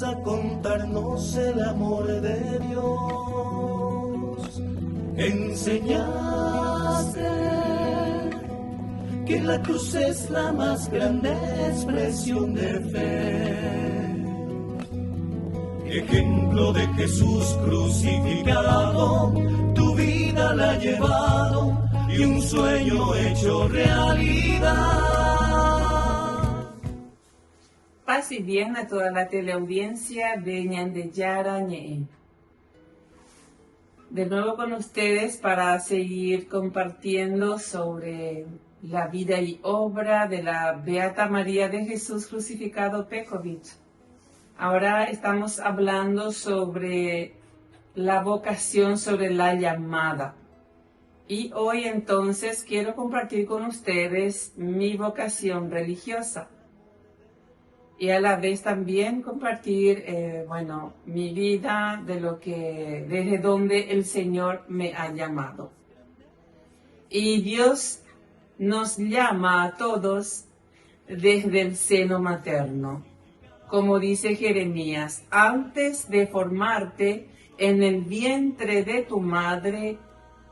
a contarnos el amor de Dios. Enseñaste que la cruz es la más grande expresión de fe. Ejemplo de Jesús crucificado, tu vida la ha llevado y un sueño hecho realidad. Paz y bien a toda la teleaudiencia de Ñandeyara Ñe. De nuevo con ustedes para seguir compartiendo sobre la vida y obra de la Beata María de Jesús Crucificado Pekovic. Ahora estamos hablando sobre la vocación, sobre la llamada. Y hoy entonces quiero compartir con ustedes mi vocación religiosa. Y a la vez también compartir, mi vida desde donde el Señor me ha llamado. Y Dios nos llama a todos desde el seno materno. Como dice Jeremías, antes de formarte en el vientre de tu madre,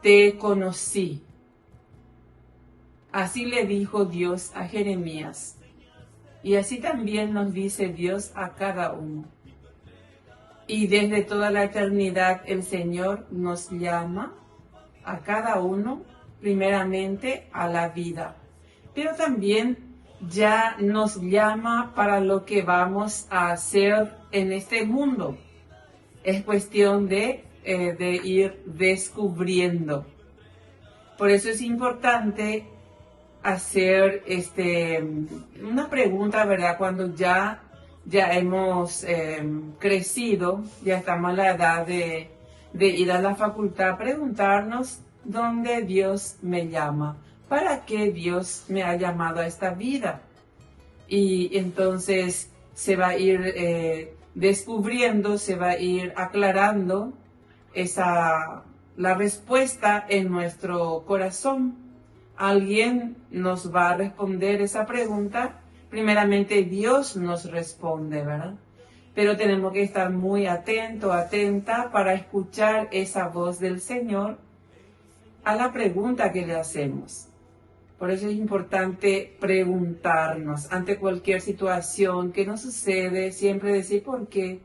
te conocí. Así le dijo Dios a Jeremías. Y así también nos dice Dios a cada uno. Y desde toda la eternidad el Señor nos llama a cada uno, primeramente a la vida. Pero también ya nos llama para lo que vamos a hacer en este mundo. Es cuestión de ir descubriendo. Por eso es importante hacer una pregunta, ¿verdad? Cuando ya hemos crecido, ya estamos a la edad de ir a la facultad, preguntarnos dónde Dios me llama. ¿Para qué Dios me ha llamado a esta vida? Y entonces se va a ir descubriendo, se va a ir aclarando la respuesta en nuestro corazón. Alguien nos va a responder esa pregunta. Primeramente Dios nos responde, ¿verdad? Pero tenemos que estar muy atenta para escuchar esa voz del Señor a la pregunta que le hacemos. Por eso es importante preguntarnos ante cualquier situación que nos sucede, siempre decir ¿por qué?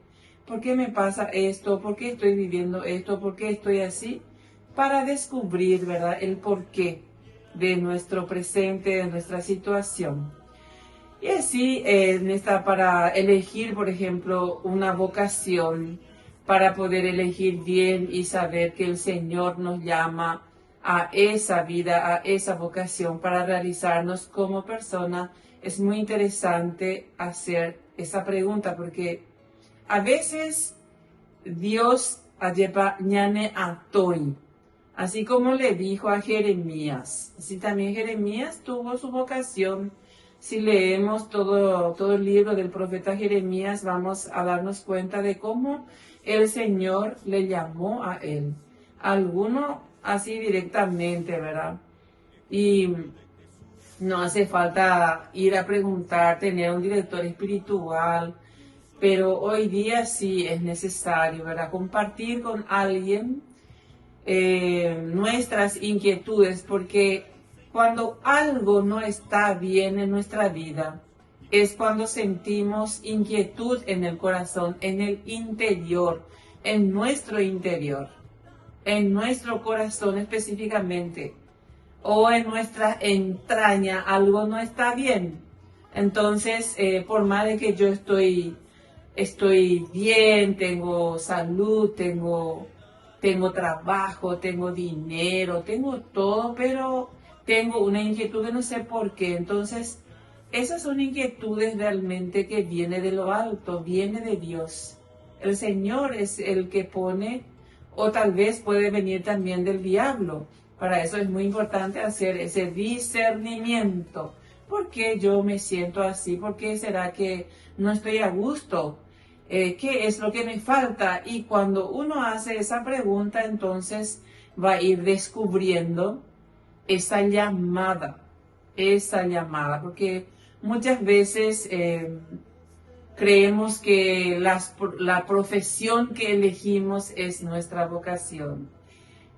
¿Por qué me pasa esto? ¿Por qué estoy viviendo esto? ¿Por qué estoy así? Para descubrir, ¿verdad?, el porqué de nuestro presente, de nuestra situación. Y así para elegir, por ejemplo, una vocación, para poder elegir bien y saber que el Señor nos llama a esa vida, a esa vocación, para realizarnos como persona, es muy interesante hacer esa pregunta, porque a veces Dios lleva ñane a toi, así como le dijo a Jeremías. Así también Jeremías tuvo su vocación. Si leemos todo el libro del profeta Jeremías, vamos a darnos cuenta de cómo el Señor le llamó a él. Alguno así directamente, ¿verdad? Y no hace falta ir a preguntar, tener un director espiritual, pero hoy día sí es necesario, ¿verdad?, compartir con alguien nuestras inquietudes, porque cuando algo no está bien en nuestra vida, es cuando sentimos inquietud en el corazón, en el interior, en nuestro interior, en nuestro corazón específicamente, o en nuestra entraña, algo no está bien. Entonces, por más de que yo estoy bien, tengo salud, tengo trabajo, tengo dinero, tengo todo, pero tengo una inquietud que no sé por qué. Entonces, esas son inquietudes realmente que vienen de lo alto, viene de Dios. El Señor es el que pone, o tal vez puede venir también del diablo. Para eso es muy importante hacer ese discernimiento. ¿Por qué yo me siento así? ¿Por qué será que no estoy a gusto? ¿Qué es lo que me falta? Y cuando uno hace esa pregunta, entonces va a ir descubriendo esa llamada, porque muchas veces creemos que la profesión que elegimos es nuestra vocación.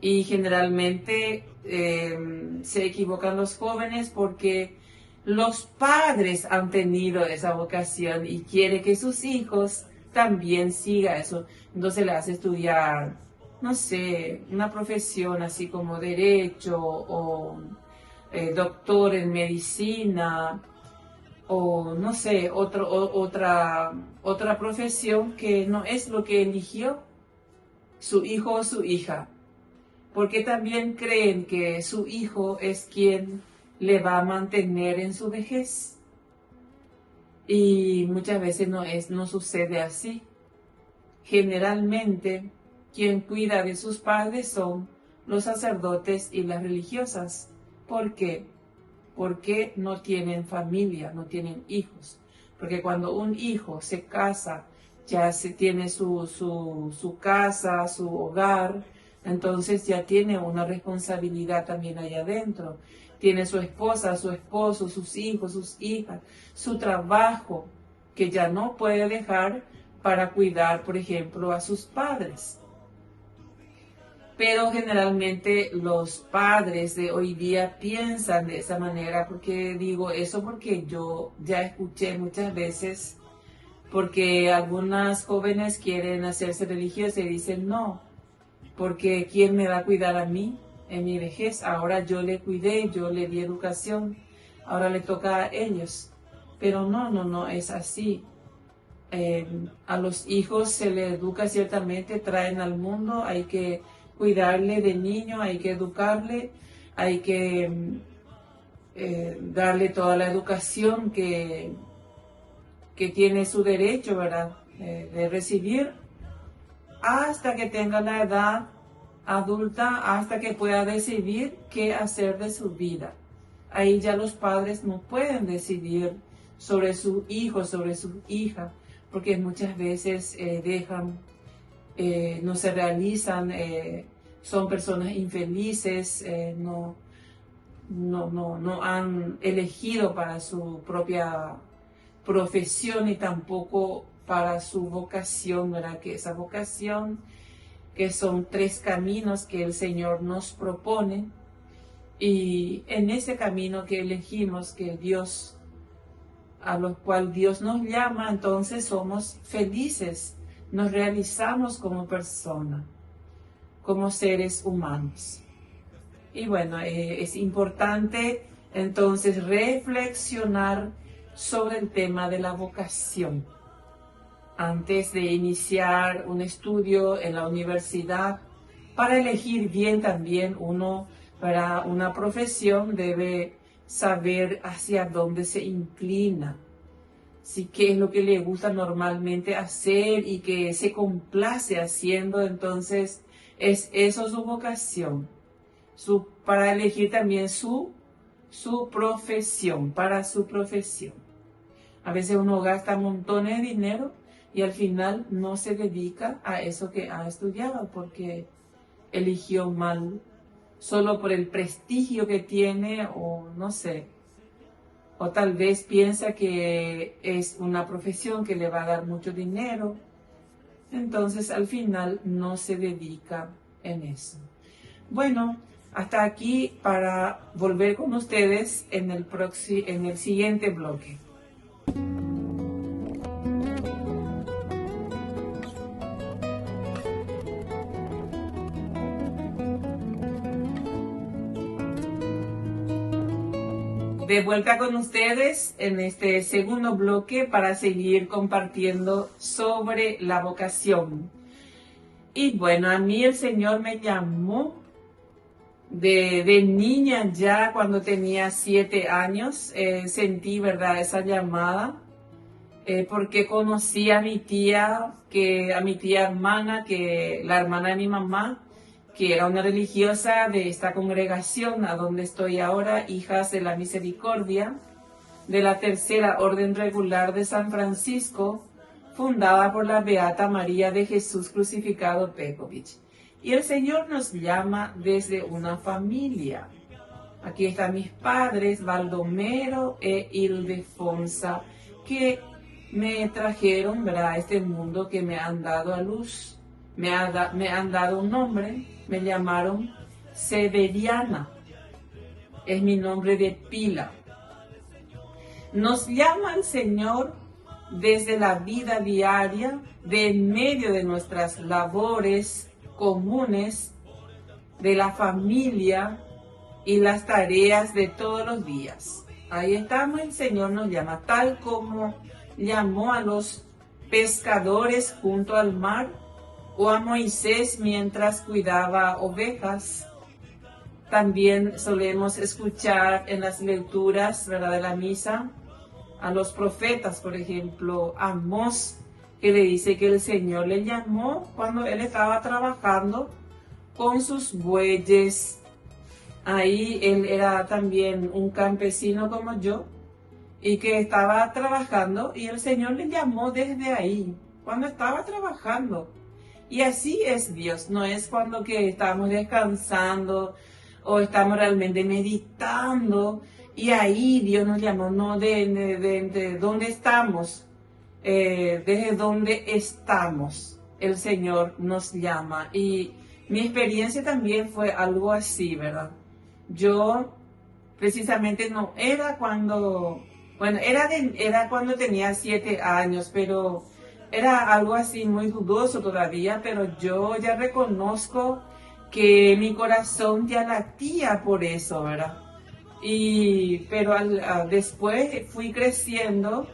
Y generalmente se equivocan los jóvenes porque los padres han tenido esa vocación y quieren que sus hijos también sigan eso. Entonces le hace estudiar, no sé, una profesión así como derecho o doctor en medicina o no sé, otra profesión que no es lo que eligió su hijo o su hija. Porque también creen que su hijo es quien le va a mantener en su vejez. Y muchas veces no sucede así. Generalmente, quien cuida de sus padres son los sacerdotes y las religiosas. ¿Por qué? Porque no tienen familia, no tienen hijos. Porque cuando un hijo se casa, ya tiene su casa, su hogar, entonces ya tiene una responsabilidad también allá adentro. Tiene su esposa, su esposo, sus hijos, sus hijas, su trabajo, que ya no puede dejar para cuidar, por ejemplo, a sus padres. Pero generalmente los padres de hoy día piensan de esa manera, porque digo eso porque yo ya escuché muchas veces, porque algunas jóvenes quieren hacerse religiosas y dicen no, porque ¿quién me va a cuidar a mí en mi vejez? Ahora yo le cuidé, yo le di educación, ahora le toca a ellos. Pero no es así. A los hijos se les educa ciertamente, traen al mundo, hay que cuidarle de niño, hay que educarle, hay que darle toda la educación que tiene su derecho, ¿verdad? De recibir, hasta que tenga la edad adulta, hasta que pueda decidir qué hacer de su vida. Ahí ya los padres no pueden decidir sobre su hijo, sobre su hija, porque muchas veces no se realizan, son personas infelices, no han elegido para su propia profesión y tampoco para su vocación, ¿verdad? Que esa vocación, que son 3 caminos que el Señor nos propone, y en ese camino que elegimos, que Dios, a lo cual Dios nos llama, entonces somos felices, nos realizamos como persona, como seres humanos. Y bueno, es importante entonces reflexionar sobre el tema de la vocación. Antes de iniciar un estudio en la universidad, para elegir bien también uno para una profesión debe saber hacia dónde se inclina, si qué es lo que le gusta normalmente hacer y que se complace haciendo, entonces es eso su vocación, para elegir también su profesión, para su profesión. A veces uno gasta montones de dinero y al final no se dedica a eso que ha estudiado porque eligió mal, solo por el prestigio que tiene, o no sé, o tal vez piensa que es una profesión que le va a dar mucho dinero, entonces al final no se dedica en eso. Bueno, hasta aquí para volver con ustedes en el siguiente bloque. De vuelta con ustedes en este segundo bloque para seguir compartiendo sobre la vocación. Y bueno, a mí el Señor me llamó de niña, ya cuando tenía 7 años, sentí, ¿verdad?, esa llamada, porque conocí a mi tía hermana, que la hermana de mi mamá, que era una religiosa de esta congregación a donde estoy ahora, Hijas de la Misericordia, de la Tercera Orden Regular de San Francisco, fundada por la Beata María de Jesús Crucificado Pekovich. Y el Señor nos llama desde una familia. Aquí están mis padres, Baldomero e Ildefonsa, que me trajeron, ¿verdad?, a este mundo que me han dado a luz. Me han dado un nombre, me llamaron Severiana. Es mi nombre de pila. Nos llama el Señor desde la vida diaria, de en medio de nuestras labores comunes, de la familia y las tareas de todos los días. Ahí estamos, el Señor nos llama, tal como llamó a los pescadores junto al mar, o a Moisés mientras cuidaba ovejas. También solemos escuchar en las lecturas, ¿verdad?, de la misa, a los profetas, por ejemplo, Amós, que le dice que el Señor le llamó cuando él estaba trabajando con sus bueyes. Ahí él era también un campesino como yo, y que estaba trabajando, y el Señor le llamó desde ahí, cuando estaba trabajando. Y así es Dios, no es cuando que estamos descansando o estamos realmente meditando, y ahí Dios nos llamó, no de dónde estamos, desde dónde estamos, el Señor nos llama. Y mi experiencia también fue algo así, ¿verdad? Yo precisamente no era cuando, bueno, era cuando tenía 7 años, pero era algo así muy dudoso todavía, pero yo ya reconozco que mi corazón ya latía por eso, ¿verdad? Pero después fui creciendo,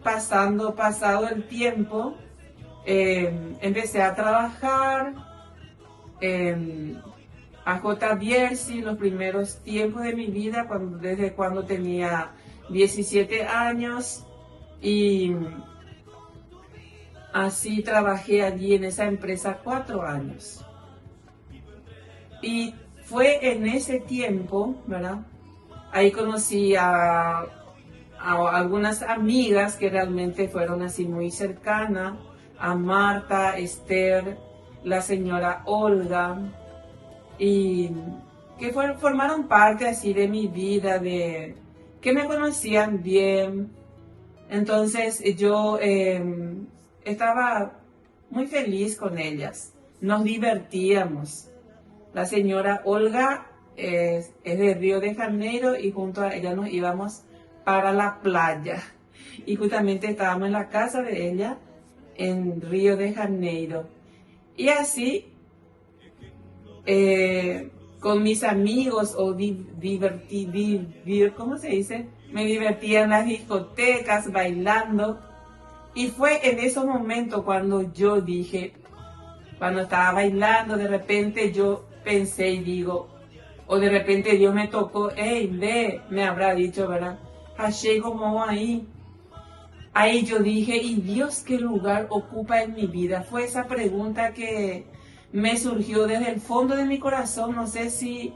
pasado el tiempo, empecé a trabajar a J. Bierzi los primeros tiempos de mi vida, desde cuando tenía 17 años, y así trabajé allí en esa empresa 4 años. Y fue en ese tiempo, ¿verdad? Ahí conocí a algunas amigas que realmente fueron así muy cercanas, a Marta, Esther, la señora Olga, y que formaron parte así de mi vida, que me conocían bien. Entonces yo estaba muy feliz con ellas, nos divertíamos. La señora Olga es de Río de Janeiro, y junto a ella nos íbamos para la playa. Y justamente estábamos en la casa de ella en Río de Janeiro. Y así, con mis amigos, ¿cómo se dice? Me divertía en las discotecas, bailando. Y fue en esos momentos cuando yo dije, cuando estaba bailando, de repente yo pensé y digo, o de repente Dios me tocó, hey, ve, me habrá dicho, ¿verdad? Hashem como ahí. Ahí yo dije, ¿y Dios qué lugar ocupa en mi vida? Fue esa pregunta que me surgió desde el fondo de mi corazón. No sé si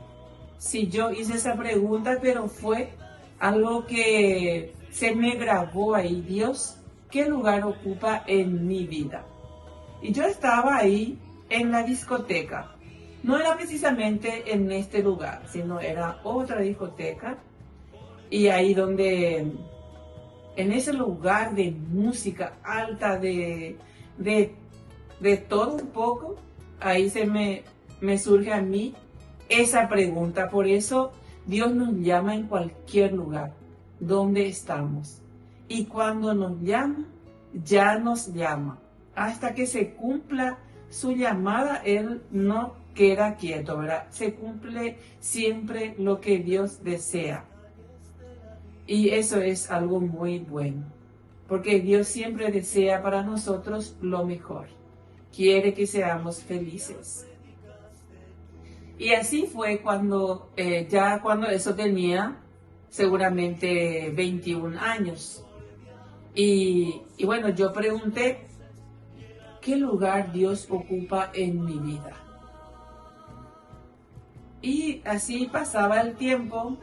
yo hice esa pregunta, pero fue algo que se me grabó ahí. Dios, ¿qué lugar ocupa en mi vida? Y yo estaba ahí en la discoteca. No era precisamente en este lugar, sino era otra discoteca. Y ahí en ese lugar de música alta, de todo un poco, ahí me surge a mí esa pregunta. Por eso Dios nos llama en cualquier lugar donde estamos. Y cuando nos llama, ya nos llama. Hasta que se cumpla su llamada, Él no queda quieto, ¿verdad? Se cumple siempre lo que Dios desea. Y eso es algo muy bueno, porque Dios siempre desea para nosotros lo mejor. Quiere que seamos felices. Y así fue cuando eso tenía seguramente 21 años. Y bueno, yo pregunté, ¿qué lugar Dios ocupa en mi vida? Y así pasaba el tiempo,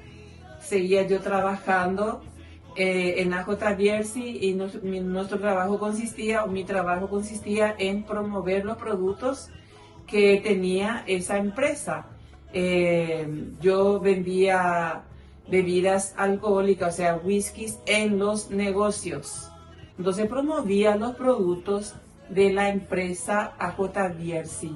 seguía yo trabajando en AJ Bierzi, y mi trabajo consistía en promover los productos que tenía esa empresa. Yo vendía bebidas alcohólicas, o sea, whiskies en los negocios. Entonces promovía los productos de la empresa AJ Bierzi.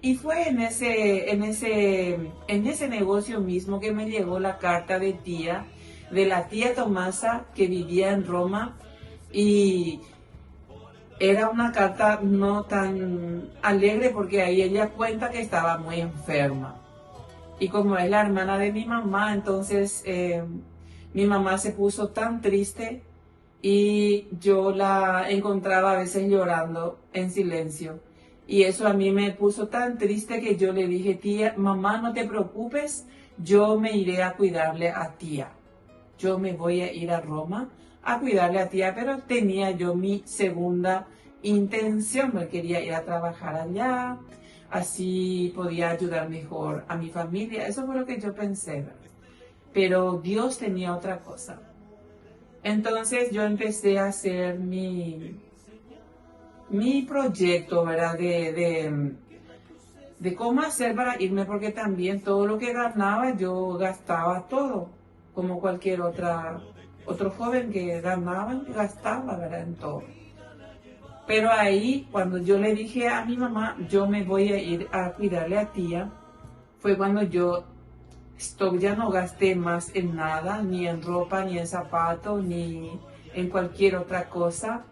Y fue en ese negocio mismo que me llegó la carta de la tía Tomasa, que vivía en Roma, y era una carta no tan alegre porque ahí ella cuenta que estaba muy enferma. Y como es la hermana de mi mamá, entonces mi mamá se puso tan triste y yo la encontraba a veces llorando en silencio. Y eso a mí me puso tan triste que yo le dije, tía, mamá, no te preocupes, yo me iré a cuidarle a tía. Yo me voy a ir a Roma a cuidarle a tía, pero tenía yo mi segunda intención, me quería ir a trabajar allá, así podía ayudar mejor a mi familia. Eso fue lo que yo pensé, ¿verdad? Pero Dios tenía otra cosa. Entonces yo empecé a hacer mi proyecto, ¿verdad? De cómo hacer para irme, porque también todo lo que ganaba yo gastaba todo, como cualquier otro joven que ganaba, gastaba, ¿verdad? En todo. Pero ahí, cuando yo le dije a mi mamá, yo me voy a ir a cuidarle a tía, fue cuando yo ya no gasté más en nada, ni en ropa, ni en zapatos, ni en cualquier otra cosa.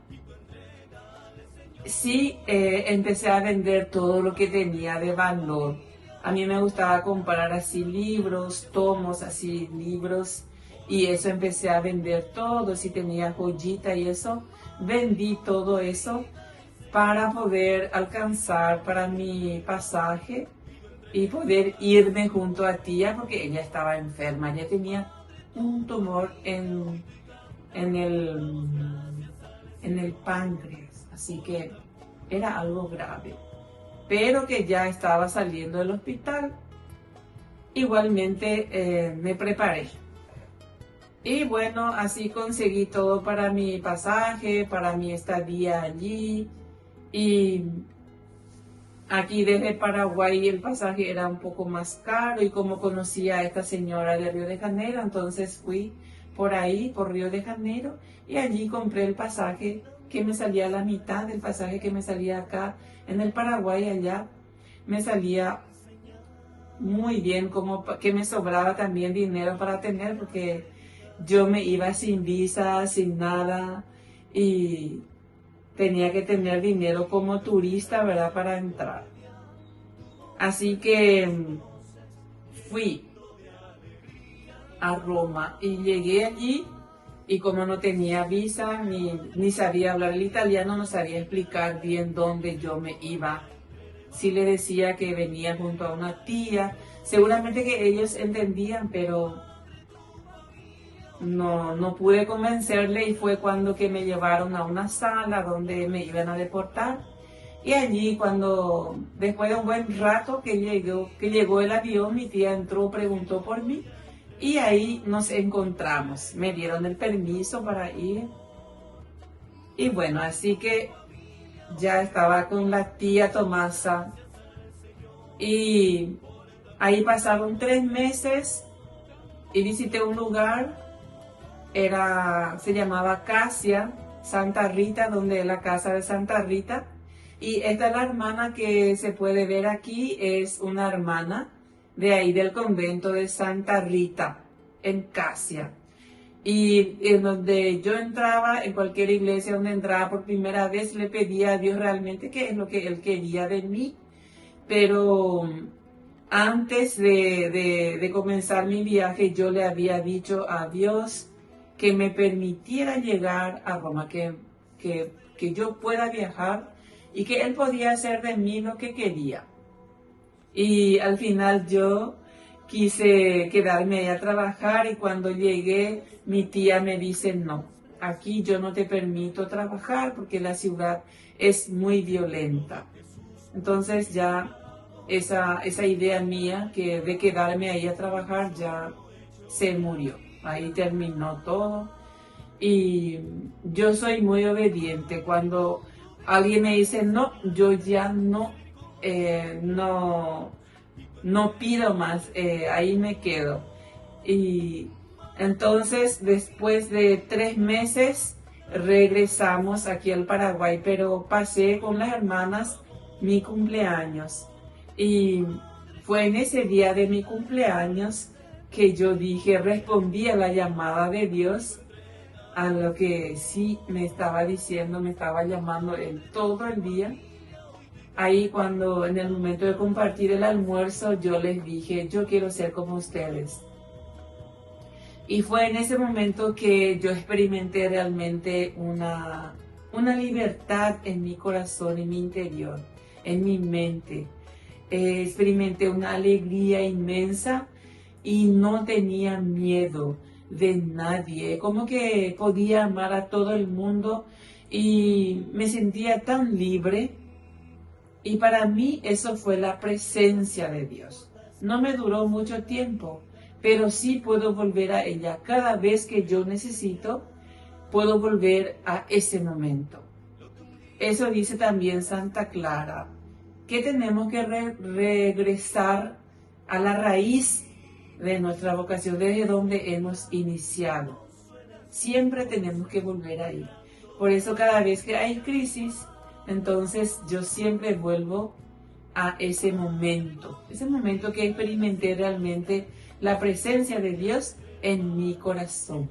Sí, empecé a vender todo lo que tenía de valor. A mí me gustaba comprar así libros, tomos, así libros, y eso empecé a vender todo. Si tenía joyita y eso, vendí todo eso para poder alcanzar para mi pasaje y poder irme junto a tía, porque ella estaba enferma, ella tenía un tumor en el páncreas, así que era algo grave, pero que ya estaba saliendo del hospital. Igualmente me preparé. Y bueno, así conseguí todo para mi pasaje, para mi estadía allí. Y aquí desde Paraguay el pasaje era un poco más caro, y como conocía a esta señora de Río de Janeiro, entonces fui por ahí, por Río de Janeiro, y allí compré el pasaje que me salía a la mitad del pasaje que me salía acá en el Paraguay. Allá me salía muy bien, como que me sobraba también dinero para tener, porque yo me iba sin visa, sin nada, y tenía que tener dinero como turista, ¿verdad?, para entrar. Así que fui a Roma y llegué allí, y como no tenía visa, ni sabía hablar el italiano, no sabía explicar bien dónde yo me iba. Sí le decía que venía junto a una tía, seguramente que ellos entendían, pero no pude convencerle, y fue cuando que me llevaron a una sala donde me iban a deportar. Y allí, después de un buen rato que llegó el avión, mi tía entró, preguntó por mí, y ahí nos encontramos. Me dieron el permiso para ir. Y bueno, así que ya estaba con la tía Tomasa. Y ahí pasaron 3 meses y visité un lugar. Se llamaba Casia, Santa Rita, donde es la casa de Santa Rita. Y esta es la hermana que se puede ver aquí, es una hermana de ahí del convento de Santa Rita, en Casia. Y en donde yo entraba, en cualquier iglesia donde entraba por primera vez, le pedía a Dios realmente qué es lo que Él quería de mí. Pero antes de comenzar mi viaje, yo le había dicho a Dios que me permitiera llegar a Roma, que yo pueda viajar, y que Él podía hacer de mí lo que quería. Y al final yo quise quedarme ahí a trabajar, y cuando llegué, mi tía me dice, no, aquí yo no te permito trabajar porque la ciudad es muy violenta. Entonces ya esa idea mía de quedarme ahí a trabajar ya se murió. Ahí terminó todo. Y yo soy muy obediente. Cuando alguien me dice no, yo ya no pido más, ahí me quedo. Y entonces, después de 3 meses, regresamos aquí al Paraguay, pero pasé con las hermanas mi cumpleaños. Y fue en ese día de mi cumpleaños que yo dije, respondí a la llamada de Dios, a lo que sí me estaba diciendo, me estaba llamando en todo el día. Ahí cuando en el momento de compartir el almuerzo, yo les dije, yo quiero ser como ustedes. Y fue en ese momento que yo experimenté realmente una libertad en mi corazón, en mi interior, en mi mente. Experimenté una alegría inmensa y no tenía miedo de nadie. Como que podía amar a todo el mundo y me sentía tan libre. Y para mí eso fue la presencia de Dios. No me duró mucho tiempo, pero sí puedo volver a ella. Cada vez que yo necesito, puedo volver a ese momento. Eso dice también Santa Clara, que tenemos que regresar a la raíz de nuestra vocación, desde donde hemos iniciado. Siempre tenemos que volver ahí. Por eso cada vez que hay crisis, entonces yo siempre vuelvo a ese momento que experimenté realmente la presencia de Dios en mi corazón.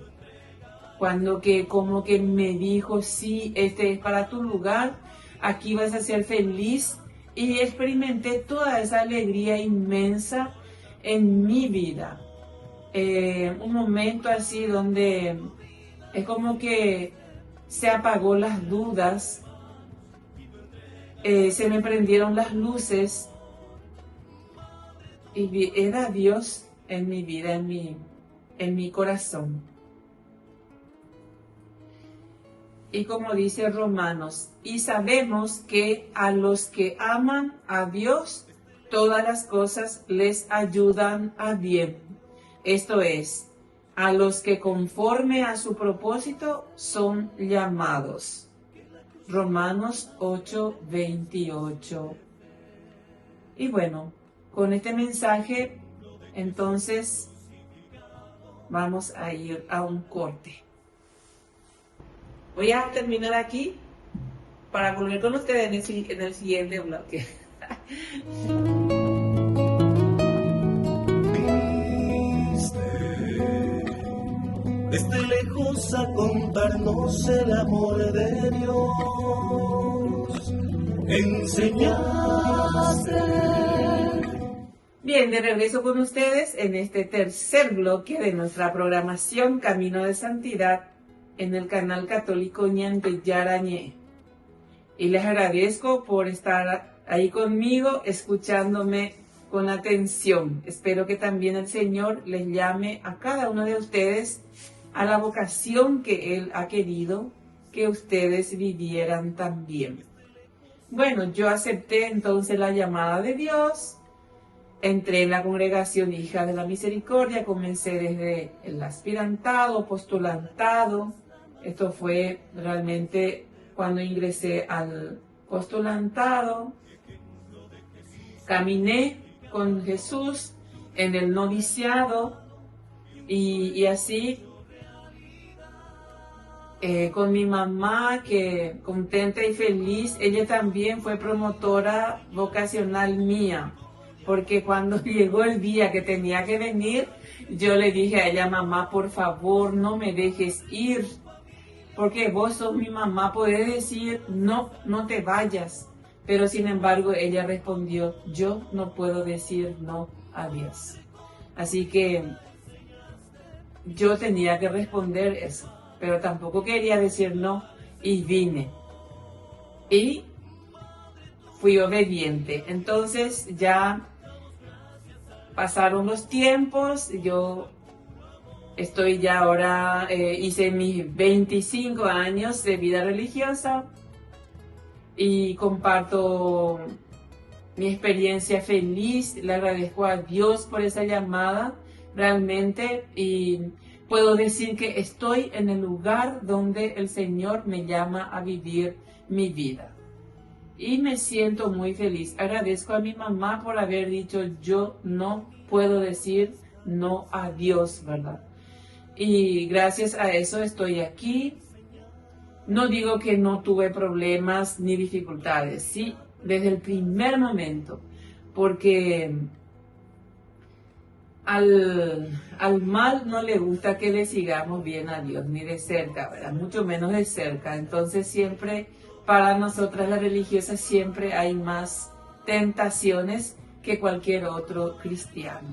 Cuando como que me dijo, sí, este es para tu lugar, aquí vas a ser feliz, y experimenté toda esa alegría inmensa en mi vida. Un momento así donde es como que se apagó las dudas, se me prendieron las luces y era Dios en mi vida, en mi corazón. Y como dice Romanos, y sabemos que a los que aman a Dios, todas las cosas les ayudan a bien. Esto es, a los que conforme a su propósito son llamados. Romanos 8:28. Y bueno, con este mensaje, entonces, vamos a ir a un corte. Voy a terminar aquí para volver con ustedes en el siguiente bloque. Desde lejos a contarnos el amor de Dios, enseñaste. Bien, de regreso con ustedes en este tercer bloque de nuestra programación Camino de Santidad en el canal católico Ñande Yarañé. Y les agradezco por estar ahí conmigo, escuchándome con atención. Espero que también el Señor les llame a cada uno de ustedes a la vocación que Él ha querido que ustedes vivieran también. Bueno, yo acepté entonces la llamada de Dios. Entré en la congregación Hija de la Misericordia, comencé desde el aspirantado, postulantado. Esto fue realmente cuando ingresé al postulantado. Caminé con Jesús en el noviciado y así con mi mamá, que contenta y feliz. Ella también fue promotora vocacional mía, porque cuando llegó el día que tenía que venir, yo le dije a ella, mamá, por favor, no me dejes ir, porque vos sos mi mamá, podés decir, no, no te vayas. Pero sin embargo, ella respondió, yo no puedo decir no a Dios. Así que yo tenía que responder eso, pero tampoco quería decir no, y vine. Y fui obediente. Entonces ya pasaron los tiempos, yo estoy ya ahora, hice mis 25 años de vida religiosa y comparto mi experiencia feliz. Le agradezco a Dios por esa llamada realmente, y puedo decir que estoy en el lugar donde el Señor me llama a vivir mi vida. Y me siento muy feliz. Agradezco a mi mamá por haber dicho, yo no puedo decir no a Dios, ¿verdad? Y gracias a eso estoy aquí. No digo que no tuve problemas ni dificultades, sí, desde el primer momento, porque al mal no le gusta que le sigamos bien a Dios, ni de cerca, ¿verdad? Mucho menos de cerca. Entonces siempre, para nosotras las religiosas, siempre hay más tentaciones que cualquier otro cristiano.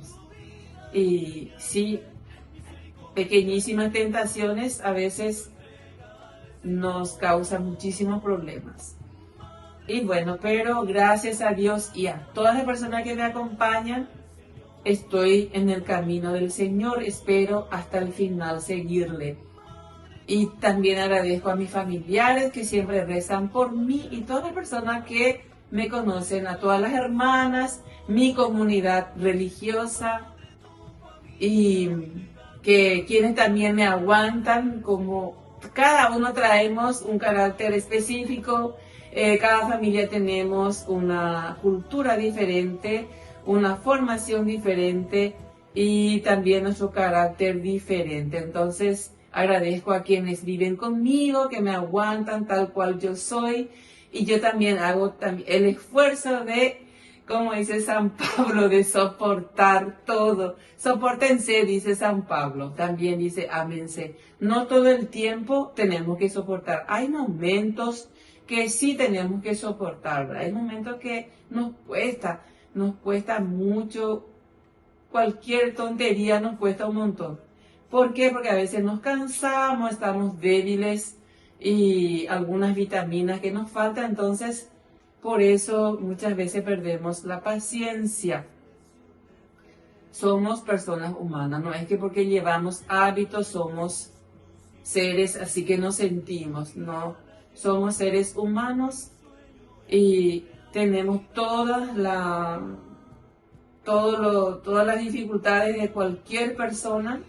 Y sí, pequeñísimas tentaciones a veces nos causan muchísimos problemas. Y bueno, pero gracias a Dios y a todas las personas que me acompañan, estoy en el camino del Señor, espero hasta el final seguirle. Y también agradezco a mis familiares que siempre rezan por mí y todas las personas que me conocen, a todas las hermanas, mi comunidad religiosa y que quienes también me aguantan, como cada uno traemos un carácter específico, cada familia tenemos una cultura diferente, una formación diferente y también nuestro carácter diferente. Entonces agradezco a quienes viven conmigo, que me aguantan tal cual yo soy, y yo también hago el esfuerzo de, como dice San Pablo, de soportar todo. Sopórtense, dice San Pablo, también dice ámense. No todo el tiempo tenemos que soportar. Hay momentos que sí tenemos que soportar, ¿verdad? Hay momentos que nos cuesta mucho, cualquier tontería nos cuesta un montón. ¿Por qué? Porque a veces nos cansamos, estamos débiles y algunas vitaminas que nos faltan, entonces por eso muchas veces perdemos la paciencia. Somos personas humanas, no es que porque llevamos hábitos somos seres así que nos sentimos, no, somos seres humanos y tenemos todas las dificultades de cualquier persona,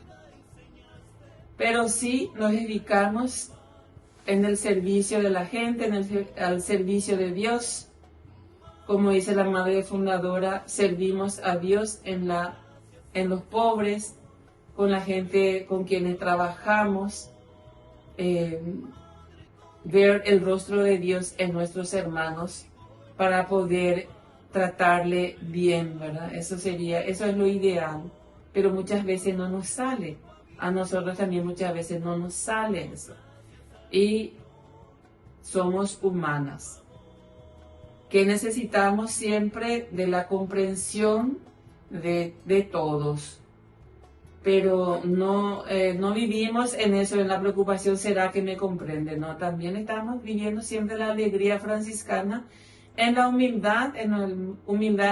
pero sí nos dedicamos en el servicio de la gente, al servicio de Dios. Como dice la madre fundadora, servimos a Dios en los pobres, con la gente con quienes trabajamos, ver el rostro de Dios en nuestros hermanos para poder tratarle bien, ¿verdad? Eso es lo ideal, pero muchas veces no nos sale. A nosotros también muchas veces no nos sale eso. Y somos humanas, que necesitamos siempre de la comprensión de todos. Pero no vivimos en eso, en la preocupación, ¿será que me comprende? No, también estamos viviendo siempre la alegría franciscana, en la humildad de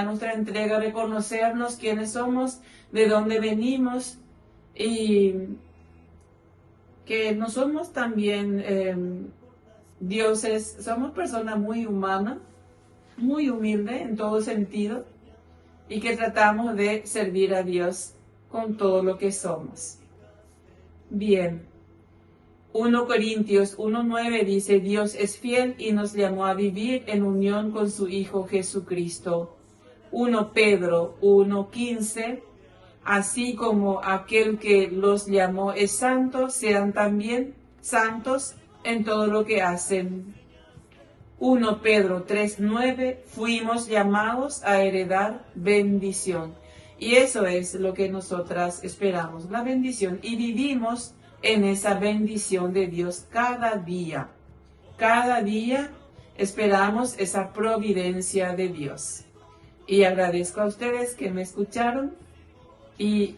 nuestra entrega, reconocernos quiénes somos, de dónde venimos y que no somos también dioses, somos personas muy humanas, muy humildes en todo sentido y que tratamos de servir a Dios con todo lo que somos. Bien, 1 Corintios 1:9 dice, Dios es fiel y nos llamó a vivir en unión con su Hijo Jesucristo. 1 Pedro 1:15, así como aquel que los llamó es santo, sean también santos en todo lo que hacen. 1 Pedro 3:9, fuimos llamados a heredar bendición. Y eso es lo que nosotras esperamos, la bendición. Y vivimos en esa bendición de Dios cada día. Cada día esperamos esa providencia de Dios. Y agradezco a ustedes que me escucharon y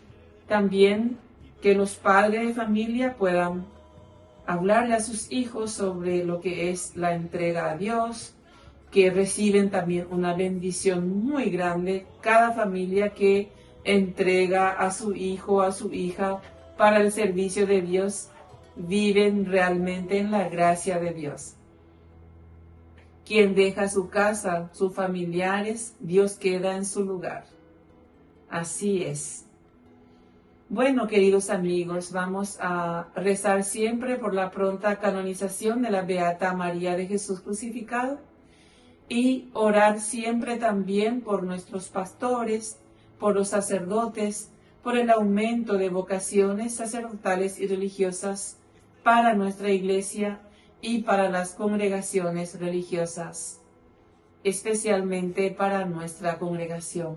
también que los padres de familia puedan hablarle a sus hijos sobre lo que es la entrega a Dios, que reciben también una bendición muy grande, cada familia que entrega a su hijo o a su hija para el servicio de Dios, viven realmente en la gracia de Dios. Quien deja su casa, sus familiares, Dios queda en su lugar. Así es. Bueno, queridos amigos, vamos a rezar siempre por la pronta canonización de la Beata María de Jesús crucificado y orar siempre también por nuestros pastores, por los sacerdotes, por el aumento de vocaciones sacerdotales y religiosas para nuestra Iglesia y para las congregaciones religiosas, especialmente para nuestra congregación.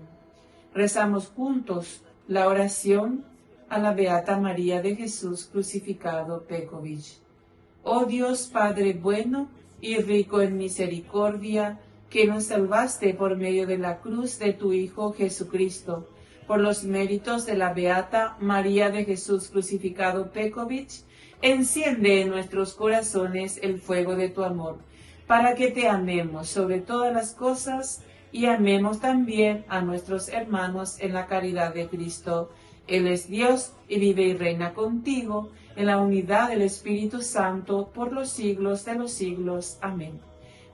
Rezamos juntos la oración a la Beata María de Jesús crucificado Pekovich. Oh Dios Padre bueno y rico en misericordia, que nos salvaste por medio de la cruz de tu Hijo Jesucristo, por los méritos de la Beata María de Jesús crucificado Pekovich, enciende en nuestros corazones el fuego de tu amor, para que te amemos sobre todas las cosas y amemos también a nuestros hermanos en la caridad de Cristo. Él es Dios y vive y reina contigo en la unidad del Espíritu Santo por los siglos de los siglos. Amén.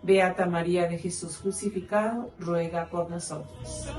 Beata María de Jesús crucificado, ruega por nosotros.